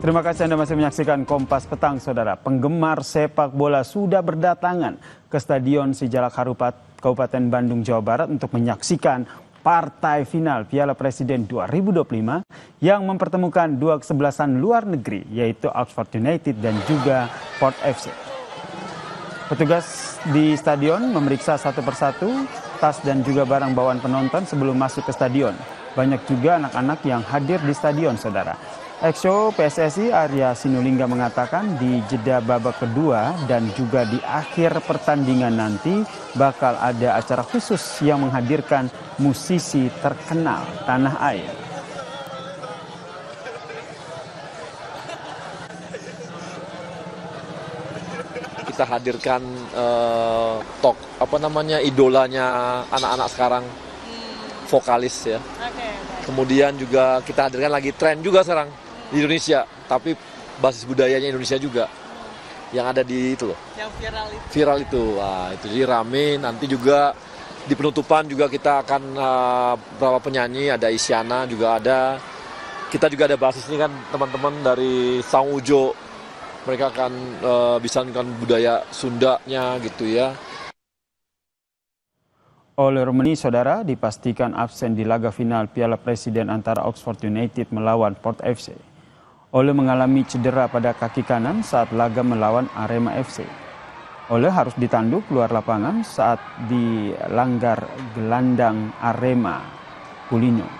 Terima kasih Anda masih menyaksikan Kompas Petang, Saudara. Penggemar sepak bola sudah berdatangan ke Stadion Sijalak Harupat, Kabupaten Bandung, Jawa Barat untuk menyaksikan partai final Piala Presiden 2025 yang mempertemukan dua kesebelasan luar negeri, yaitu Oxford United dan juga Port FC. Petugas di stadion memeriksa satu persatu tas dan juga barang bawaan penonton sebelum masuk ke stadion. Banyak juga anak-anak yang hadir di stadion, Saudara. Exco PSSI Arya Sinulinga mengatakan di jeda babak kedua dan juga di akhir pertandingan nanti bakal ada acara khusus yang menghadirkan musisi terkenal tanah air. Kita hadirkan idolanya anak-anak sekarang, vokalis ya. Kemudian juga kita hadirkan lagi tren juga sekarang di Indonesia, tapi basis budayanya Indonesia juga yang ada di itu loh. Yang viral itu. Wah, itu jadi rame. Nanti juga di penutupan juga kita akan beberapa penyanyi, ada Isyana juga ada. Kita juga ada basis ini kan teman-teman dari Saung Ujo. Mereka akan bisa menunjukkan budaya Sundanya gitu ya. Ole Rumeni, Saudara, dipastikan absen di laga final Piala Presiden antara Oxford United melawan Port FC. Ole mengalami cedera pada kaki kanan saat laga melawan Arema FC. Ole harus ditanduk keluar lapangan saat dilanggar gelandang Arema, Pulinho.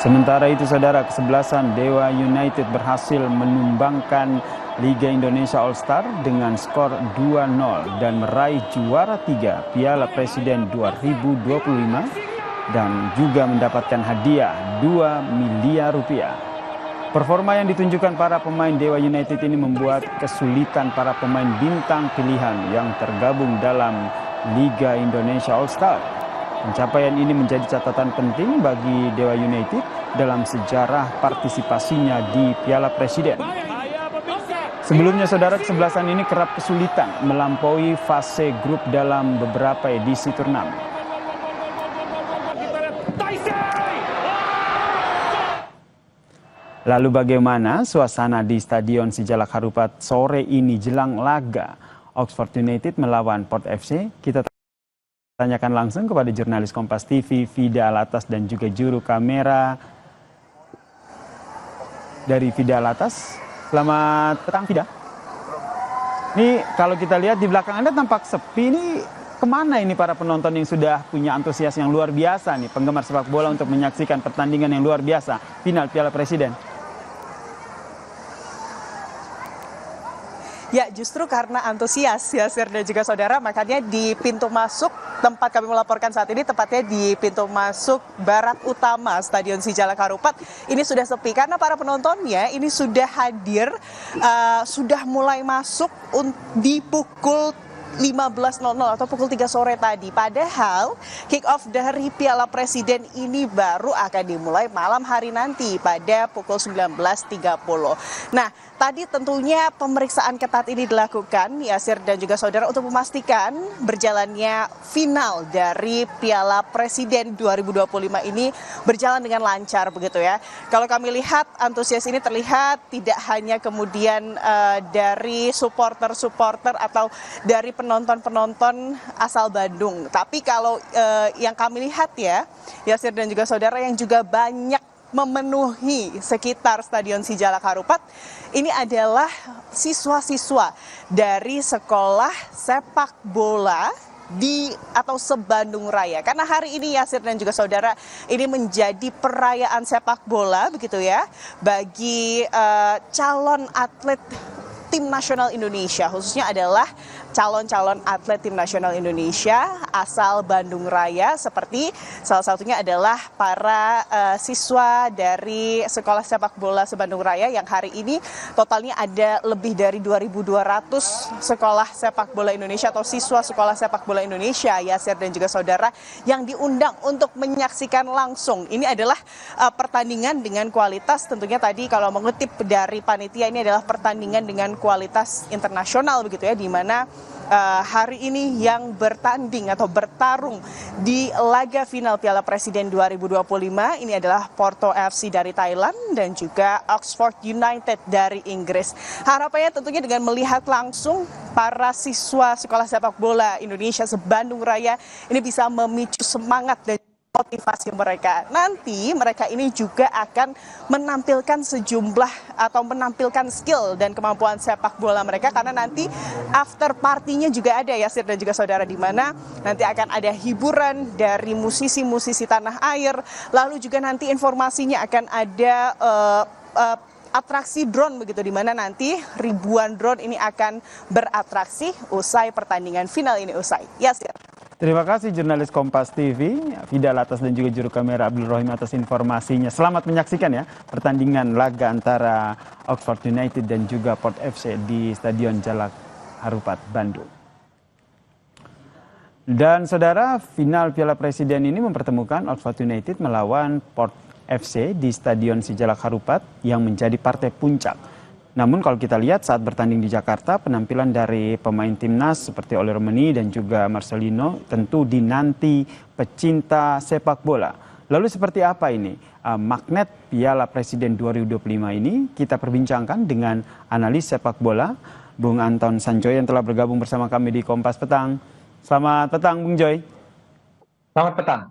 Sementara itu, Saudara, kesebelasan Dewa United berhasil menumbangkan Liga Indonesia All-Star dengan skor 2-0 dan meraih juara 3 Piala Presiden 2025 dan juga mendapatkan hadiah 2 miliar rupiah. Performa yang ditunjukkan para pemain Dewa United ini membuat kesulitan para pemain bintang pilihan yang tergabung dalam Liga Indonesia All-Star. Pencapaian ini menjadi catatan penting bagi Dewa United dalam sejarah partisipasinya di Piala Presiden. Sebelumnya, Saudara, kesebelasan ini kerap kesulitan melampaui fase grup dalam beberapa edisi turnamen. Lalu bagaimana suasana di Stadion Sijalak Harupat sore ini jelang laga Oxford United melawan Port FC? Kita tanyakan langsung kepada jurnalis Kompas TV, Vida Alatas, dan juga juru kamera dari Vida Alatas. Selamat petang, Vida. Ini kalau kita lihat di belakang Anda tampak sepi. Ini kemana ini para penonton yang sudah punya antusias yang luar biasa nih, penggemar sepak bola untuk menyaksikan pertandingan yang luar biasa, final Piala Presiden? Ya, justru karena antusias, Yasir dan juga saudara, makanya di pintu masuk tempat kami melaporkan saat ini, tepatnya di pintu masuk barat utama Stadion Sijalak Harupat, ini sudah sepi karena para penontonnya ini sudah hadir, sudah mulai masuk di pukul 15.00 atau pukul 3 sore tadi. Padahal kick off dari Piala Presiden ini baru akan dimulai malam hari nanti pada pukul 19.30. Nah, tadi tentunya pemeriksaan ketat ini dilakukan, Yasir dan juga saudara, untuk memastikan berjalannya final dari Piala Presiden 2025 ini berjalan dengan lancar begitu ya. Kalau kami lihat antusias ini terlihat tidak hanya kemudian dari supporter-supporter atau dari penonton-penonton asal Bandung. Tapi kalau yang kami lihat ya, Yasir dan juga saudara, yang juga banyak memenuhi sekitar Stadion Sijalak Harupat, ini adalah siswa-siswa dari sekolah sepak bola atau se-Bandung Raya. Karena hari ini, Yasir dan juga saudara, ini menjadi perayaan sepak bola begitu ya bagi calon atlet tim nasional Indonesia, khususnya adalah calon-calon atlet tim nasional Indonesia asal Bandung Raya, seperti salah satunya adalah para siswa dari sekolah sepak bola se-Bandung Raya yang hari ini totalnya ada lebih dari 2.200 sekolah sepak bola Indonesia atau siswa sekolah sepak bola Indonesia, Yasir dan juga saudara, yang diundang untuk menyaksikan langsung. Ini adalah pertandingan dengan kualitas, tentunya tadi kalau mengutip dari panitia, ini adalah pertandingan dengan kualitas internasional begitu ya, di mana hari ini yang bertanding atau bertarung di laga final Piala Presiden 2025 ini adalah Porto FC dari Thailand dan juga Oxford United dari Inggris. Harapannya tentunya dengan melihat langsung para siswa sekolah sepak bola Indonesia se-Bandung Raya ini bisa memicu semangat dan motivasi mereka. Nanti mereka ini juga akan menampilkan sejumlah atau menampilkan skill dan kemampuan sepak bola mereka karena nanti after partinya juga ada ya Sir dan juga saudara, di mana nanti akan ada hiburan dari musisi-musisi tanah air, lalu juga nanti informasinya akan ada atraksi drone begitu, di mana nanti ribuan drone ini akan beratraksi usai pertandingan final ini usai. Ya Sir. Terima kasih jurnalis Kompas TV, Fidal atas dan juga juru kamera Abdul Rohim atas informasinya. Selamat menyaksikan ya pertandingan laga antara Oxford United dan juga Port FC di Stadion Jalak Harupat, Bandung. Dan saudara, final Piala Presiden ini mempertemukan Oxford United melawan Port FC di Stadion Sijalak Harupat yang menjadi partai puncak. Namun kalau kita lihat saat bertanding di Jakarta, penampilan dari pemain timnas seperti Oli Romeni dan juga Marcelino tentu dinanti pecinta sepak bola. Lalu seperti apa ini magnet Piala Presiden 2025 ini? Kita perbincangkan dengan analis sepak bola, Bung Anton Sanjoy yang telah bergabung bersama kami di Kompas Petang. Selamat petang, Bung Joy. Selamat petang.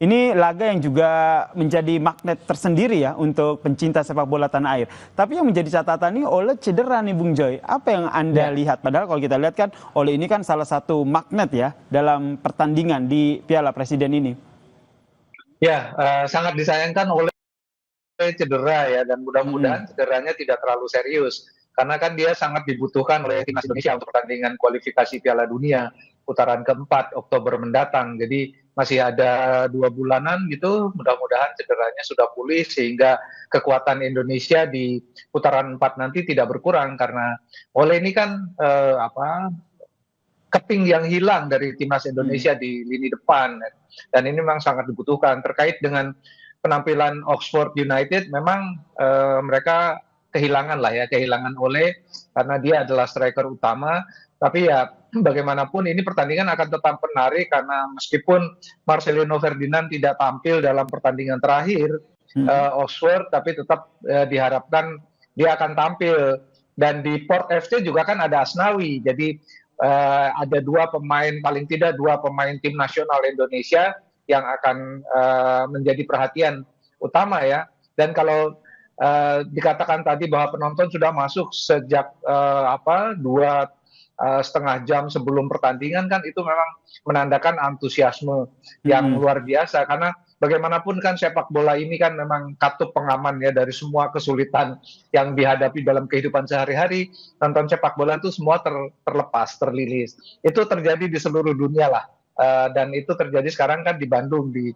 Ini laga yang juga menjadi magnet tersendiri ya untuk pencinta sepak bola tanah air. Tapi yang menjadi catatan ini Ole cedera nih Bung Joy. Apa yang Anda lihat? Padahal kalau kita lihat kan Ole ini kan salah satu magnet ya dalam pertandingan di Piala Presiden ini. Ya, sangat disayangkan Ole cedera ya, dan mudah-mudahan cederanya tidak terlalu serius. Karena kan dia sangat dibutuhkan oleh timnas Indonesia untuk pertandingan kualifikasi Piala Dunia putaran keempat Oktober mendatang. Jadi masih ada 2 bulanan gitu, mudah-mudahan cederanya sudah pulih sehingga kekuatan Indonesia di putaran 4 nanti tidak berkurang, karena Ole ini kan keping yang hilang dari timnas Indonesia di lini depan, dan ini memang sangat dibutuhkan. Terkait dengan penampilan Oxford United, memang mereka kehilangan Ole karena dia adalah striker utama. Tapi ya bagaimanapun ini pertandingan akan tetap menarik, karena meskipun Marcelino Ferdinand tidak tampil dalam pertandingan terakhir Oxford, tapi tetap diharapkan dia akan tampil. Dan di Port FC juga kan ada Asnawi, jadi ada paling tidak dua pemain tim nasional Indonesia yang akan menjadi perhatian utama ya. Dan kalau dikatakan tadi bahwa penonton sudah masuk sejak 2,5 jam sebelum pertandingan, kan itu memang menandakan antusiasme yang luar biasa, karena bagaimanapun kan sepak bola ini kan memang katup pengaman ya dari semua kesulitan yang dihadapi dalam kehidupan sehari-hari. Nonton sepak bola itu semua terlepas, terlilis. Itu terjadi di seluruh dunia lah. Dan itu terjadi sekarang kan di Bandung di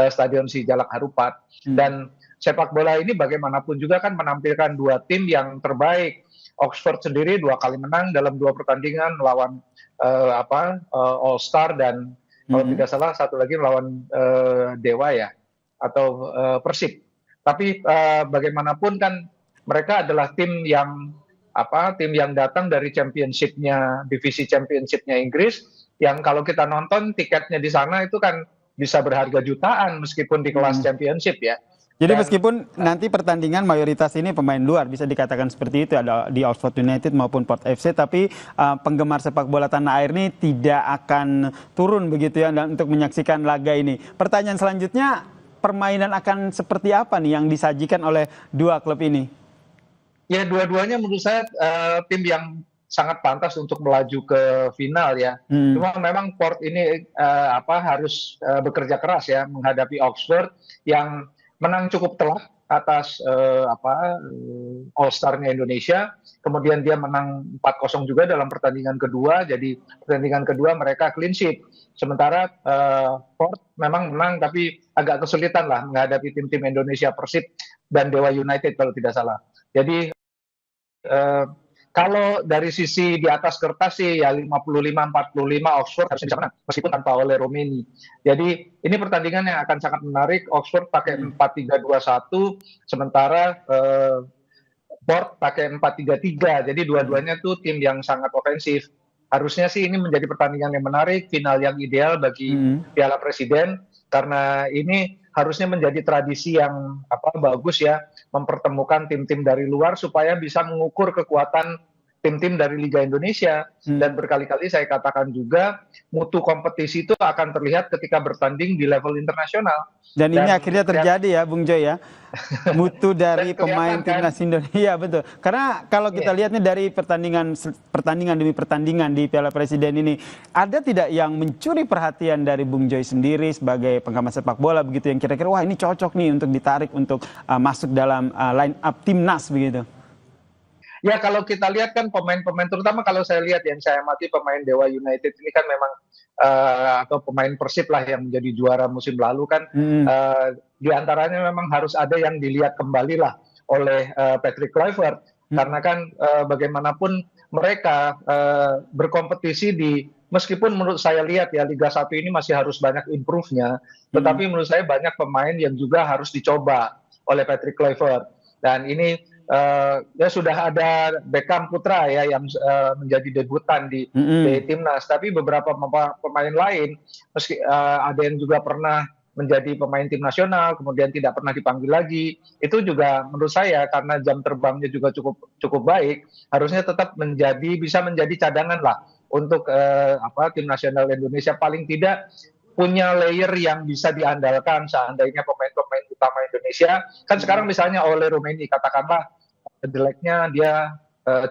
Stadion Sijalak Harupat. Dan sepak bola ini bagaimanapun juga kan menampilkan 2 tim yang terbaik. Oxford sendiri 2 kali menang dalam 2 pertandingan melawan All Star, dan kalau tidak salah satu lagi melawan Dewa ya, atau Persib. Tapi bagaimanapun kan mereka adalah tim yang datang dari divisi championship-nya Inggris, yang kalau kita nonton tiketnya di sana itu kan bisa berharga jutaan meskipun di kelas championship ya. Jadi meskipun nanti pertandingan mayoritas ini pemain luar, bisa dikatakan seperti itu, ada di Oxford United maupun Port FC, tapi penggemar sepak bola tanah air ini tidak akan turun begitu ya untuk menyaksikan laga ini. Pertanyaan selanjutnya, permainan akan seperti apa nih yang disajikan oleh 2 klub ini? Ya, dua-duanya menurut saya tim yang sangat pantas untuk melaju ke final ya. Cuma memang Port ini harus bekerja keras ya menghadapi Oxford yang menang cukup telak atas All Star-nya Indonesia. Kemudian dia menang 4-0 juga dalam pertandingan kedua. Jadi pertandingan kedua mereka clean sheet. Sementara Port memang menang tapi agak kesulitan lah menghadapi tim-tim Indonesia, Persib dan Dewa United kalau tidak salah. Jadi kalau dari sisi di atas kertas sih ya 55-45 Oxford harusnya bisa menang meskipun tanpa Oli Romeni. Jadi ini pertandingan yang akan sangat menarik. Oxford pakai 4-3-2-1, sementara Port pakai 4-3-3. Jadi dua-duanya tuh tim yang sangat ofensif. harusnya sih ini menjadi pertandingan yang menarik, final yang ideal bagi Piala Presiden, karena ini harusnya menjadi tradisi yang bagus ya, mempertemukan tim-tim dari luar supaya bisa mengukur kekuatan tim-tim dari Liga Indonesia. Dan berkali-kali saya katakan juga, mutu kompetisi itu akan terlihat ketika bertanding di level internasional. Dan ini akhirnya terjadi ya, Bung Joy ya, mutu dari pemain timnas Indonesia, betul. Karena kalau kita lihat nih dari pertandingan demi pertandingan di Piala Presiden ini, ada tidak yang mencuri perhatian dari Bung Joy sendiri sebagai pengamat sepak bola begitu, yang kira-kira wah ini cocok nih untuk ditarik untuk masuk dalam line up timnas begitu? Ya, kalau kita lihat kan pemain-pemain, terutama kalau saya lihat yang saya amati pemain Dewa United ini kan memang atau pemain Persib lah yang menjadi juara musim lalu kan, di antaranya memang harus ada yang dilihat kembali lah oleh Patrick Kluivert, karena kan bagaimanapun mereka berkompetisi di, meskipun menurut saya lihat ya Liga 1 ini masih harus banyak improve-nya, tetapi menurut saya banyak pemain yang juga harus dicoba oleh Patrick Kluivert. Dan ini ya sudah ada Beckham Putra ya yang menjadi debutan di timnas, tapi beberapa pemain lain meski ada yang juga pernah menjadi pemain tim nasional kemudian tidak pernah dipanggil lagi, itu juga menurut saya karena jam terbangnya juga cukup baik, harusnya tetap bisa menjadi cadangan lah untuk tim nasional Indonesia, paling tidak punya layer yang bisa diandalkan seandainya pemain-pemain utama Indonesia. Kan sekarang misalnya oleh Rumeni, katakanlah jeleknya dia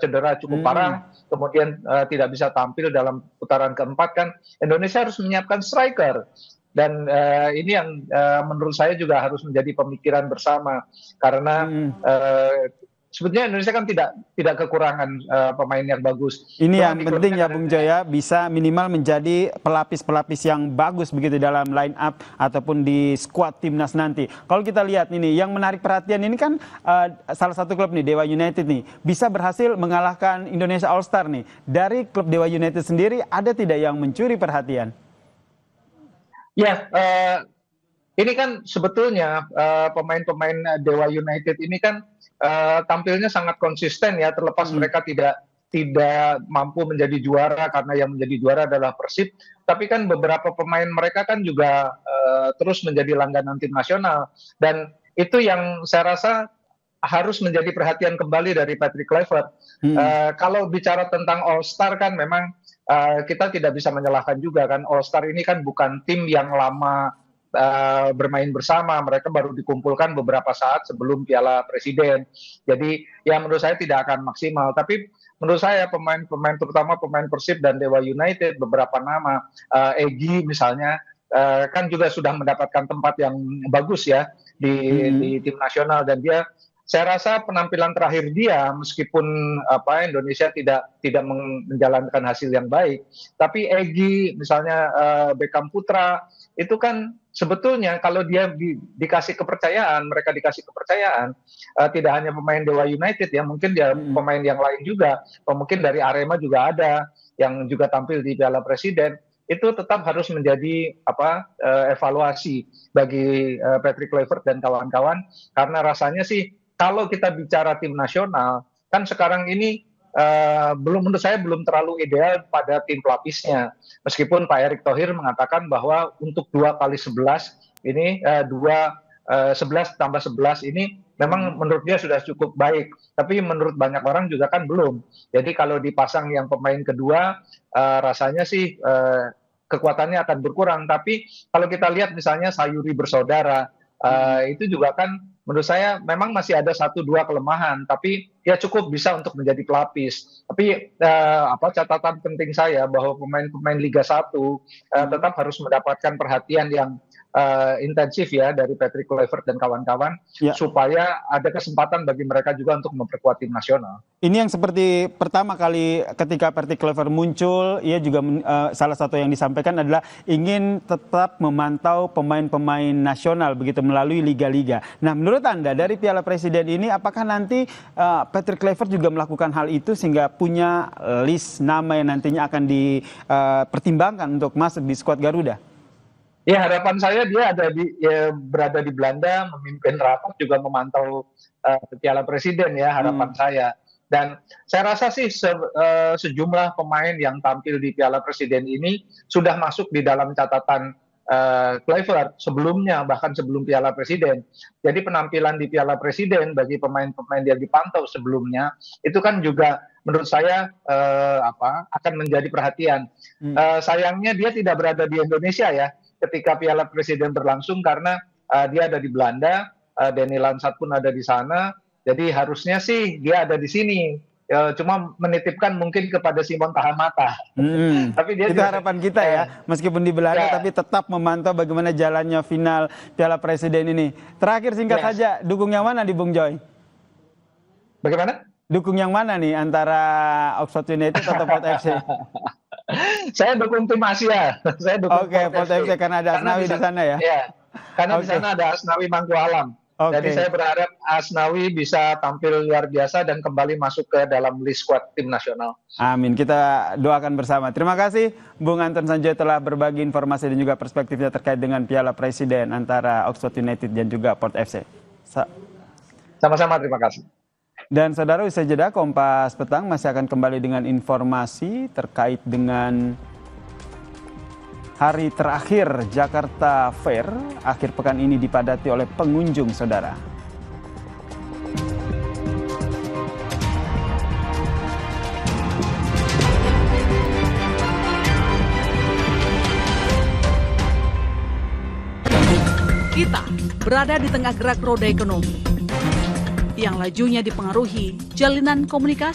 cedera cukup parah, kemudian tidak bisa tampil dalam putaran keempat, kan Indonesia harus menyiapkan striker. Dan ini yang menurut saya juga harus menjadi pemikiran bersama, karena sebetulnya Indonesia kan tidak kekurangan pemain yang bagus. Ini yang penting ya Bung Joy ya, bisa minimal menjadi pelapis-pelapis yang bagus begitu dalam line up ataupun di skuad timnas nanti. Kalau kita lihat ini, yang menarik perhatian ini kan salah satu klub nih, Dewa United nih, bisa berhasil mengalahkan Indonesia All Star nih. Dari klub Dewa United sendiri, ada tidak yang mencuri perhatian? Ya, ini kan sebetulnya pemain-pemain Dewa United ini kan tampilnya sangat konsisten ya, terlepas mereka tidak mampu menjadi juara karena yang menjadi juara adalah Persib, tapi kan beberapa pemain mereka kan juga terus menjadi langganan tim nasional, dan itu yang saya rasa harus menjadi perhatian kembali dari Patrick Kluivert. Kalau bicara tentang All Star kan memang kita tidak bisa menyalahkan juga kan, All Star ini kan bukan tim yang lama bermain bersama, mereka baru dikumpulkan beberapa saat sebelum Piala Presiden. Jadi ya menurut saya tidak akan maksimal. Tapi menurut saya pemain-pemain, terutama pemain Persib dan Dewa United, beberapa nama, Egy misalnya, kan juga sudah mendapatkan tempat yang bagus ya di tim nasional, dan dia, saya rasa penampilan terakhir dia, meskipun Indonesia tidak menjalankan hasil yang baik, tapi Egy misalnya, Beckham Putra, itu kan sebetulnya kalau dia dikasih kepercayaan, mereka dikasih kepercayaan, tidak hanya pemain Dewa United ya, mungkin dia pemain yang lain juga, atau mungkin dari Arema juga ada yang juga tampil di Piala Presiden, itu tetap harus menjadi evaluasi bagi Patrick Kluivert dan kawan-kawan, karena rasanya sih kalau kita bicara tim nasional, kan sekarang ini menurut saya belum terlalu ideal pada tim pelapisnya. Meskipun Pak Erick Thohir mengatakan bahwa untuk 2x11 ini 11 tambah 11 ini memang menurut dia sudah cukup baik. Tapi menurut banyak orang juga kan belum. Jadi kalau dipasang yang pemain kedua, rasanya sih kekuatannya akan berkurang. Tapi kalau kita lihat misalnya Sayuri bersaudara, itu juga kan menurut saya memang masih ada 1-2 kelemahan, tapi ya cukup bisa untuk menjadi pelapis. Tapi catatan penting saya bahwa pemain-pemain Liga 1 tetap harus mendapatkan perhatian yang intensif ya dari Patrick Kluivert dan kawan-kawan, supaya ada kesempatan bagi mereka juga untuk memperkuat tim nasional. Ini yang seperti pertama kali ketika Patrick Kluivert muncul, ia juga salah satu yang disampaikan adalah ingin tetap memantau pemain-pemain nasional begitu melalui liga-liga. Nah, menurut Anda dari Piala Presiden ini, apakah nanti Patrick Kluivert juga melakukan hal itu sehingga punya list nama yang nantinya akan dipertimbangkan untuk masuk di skuad Garuda? Ya, harapan saya dia berada di Belanda, memimpin rapat, juga memantau Piala Presiden ya, harapan saya. Dan saya rasa sih sejumlah pemain yang tampil di Piala Presiden ini sudah masuk di dalam catatan Kluivert sebelumnya, bahkan sebelum Piala Presiden. Jadi penampilan di Piala Presiden bagi pemain-pemain yang dipantau sebelumnya itu kan juga menurut saya akan menjadi perhatian. Sayangnya dia tidak berada di Indonesia ya ketika Piala Presiden berlangsung karena dia ada di Belanda, Denny Lansat pun ada di sana. Jadi harusnya sih dia ada di sini. Cuma menitipkan mungkin kepada Simon Tahamata. Tapi dia itu juga, harapan kita ya, meskipun di Belanda tapi tetap memantau bagaimana jalannya final Piala Presiden ini. Terakhir singkat saja, dukung yang mana di Bung Joy? Bagaimana? Dukung yang mana nih antara Oxford United atau Port FC? Saya dukung tim Asia. Saya dukung Port FC karena ada Asnawi di sana ya. Iya, karena di sana ada Asnawi Mangku Alam. Jadi saya berharap Asnawi bisa tampil luar biasa dan kembali masuk ke dalam list squad tim nasional. Amin, kita doakan bersama. Terima kasih Bung Anton Sanjoyo telah berbagi informasi dan juga perspektifnya terkait dengan Piala Presiden antara Oxford United dan juga Port FC. Sama-sama, terima kasih. Dan saudara, usai jeda Kompas Petang masih akan kembali dengan informasi terkait dengan hari terakhir Jakarta Fair. Akhir pekan ini dipadati oleh pengunjung, saudara. Kita berada di tengah gerak roda ekonomi yang lajunya dipengaruhi jalinan komunikasi